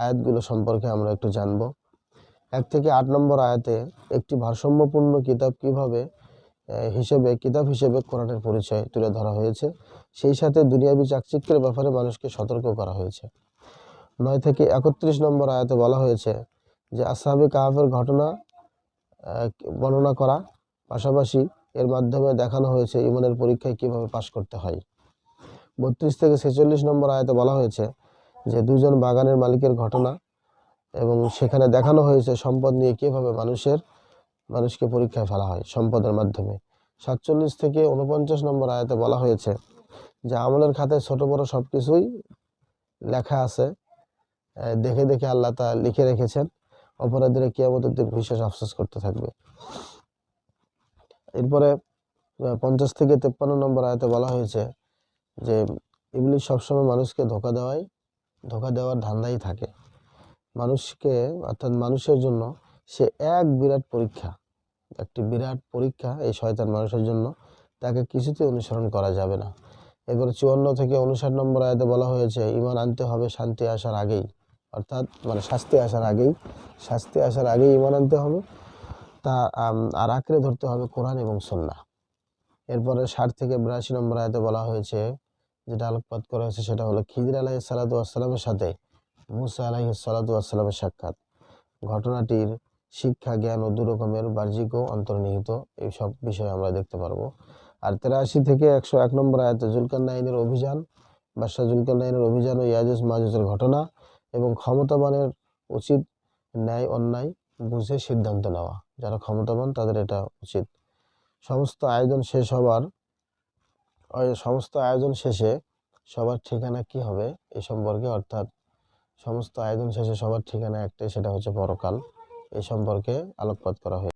আয়াতগুলো সম্পর্কে আমরা একটু জানব। 1 থেকে 8 নম্বর আয়াতে একটি ভারসাম্যপূর্ণ কিতাব কিতাব হিসেবে কোরআনের পরিচয় তুলে ধরা হয়েছে। সেই সাথে দুনিয়াবি চাকচিক্যের ব্যাপারে মানুষকে সতর্ক করা হয়েছে। 9 থেকে 31 নম্বর আয়াতে বলা হয়েছে যে আসহাবে কাহাফের ঘটনা বর্ণনা করা, পাশাপাশি এর মাধ্যমে দেখানো হয়েছে ঈমানের পরীক্ষায় কিভাবে পাশ করতে হয়। 32 থেকে 46 নম্বর আয়াতে বলা হয়েছে যে দুজন বাগানের মালিকের ঘটনা, এবং সেখানে দেখানো হয়েছে সম্পদ নিয়ে কিভাবে মানুষকে পরীক্ষায় ফেলা হয় সম্পদের মাধ্যমে। 47 থেকে 49 নম্বর আয়াতে বলা হয়েছে যে আমলের খাতায় ছোট বড় সবকিছুই লেখা আছে, দেখে দেখে আল্লাহ তা লিখে রেখেছেন, অপরাধীরা কিয়ামতের দিন বিশেষ আফসোস করতে থাকবে। এরপরে 50 থেকে 53 নম্বর আয়াতে বলা হয়েছে যে ইবলিস সবসময় মানুষকে ধোঁকা দেওয়ার ধান্দাই থাকে। মানুষকে, অর্থাৎ মানুষের জন্য সে একটি বিরাট পরীক্ষা এই শয়তান মানুষের জন্য, তাকে কিছুতে অনুসরণ করা যাবে না। এরপরে 54 থেকে 59 নম্বর আয়াতে বলা হয়েছে ঈমান আনতে হবে শান্তি আসার আগেই, অর্থাৎ শাস্তি আসার আগেই ঈমান আনতে হবে, তা আর আঁকড়ে ধরতে হবে কোরআন এবং সুন্নাহ। এরপরে 60 থেকে 82 নম্বর আয়াতে বলা হয়েছে, যেটা আলোকপাত করা হয়েছে সেটা হলো খিদির আলাইহিস সালাতু ওয়াস সালামের সাথে মুসা আলাইহিস সালাতু ওয়াস সালামের সাক্ষাৎ। ঘটনাটির শিক্ষা, জ্ঞান ও 2 রকমের বাহ্যিকও অন্তর্নিহিত, এই সব বিষয় আমরা দেখতে পারবো। আর 83 থেকে 101 নম্বর আয়াতে বাদশাহ জুলকারনাইনের অভিযান ও ইয়াজুজ মাজুজের ঘটনা, এবং ক্ষমতাবানের উচিত ন্যায় অন্যায় বুঝে সিদ্ধান্ত নেওয়া। যারা ক্ষমতাবান তাদের এটা উচিত। সমস্ত আয়োজন শেষে সবার ঠিকানা কি হবে এই সম্পর্কে, অর্থাৎ সমস্ত আয়োজন শেষে সবার ঠিকানা একটাই, সেটা হচ্ছে পরকাল। এই সম্পর্কে আলোকপাত করা হয়েছে।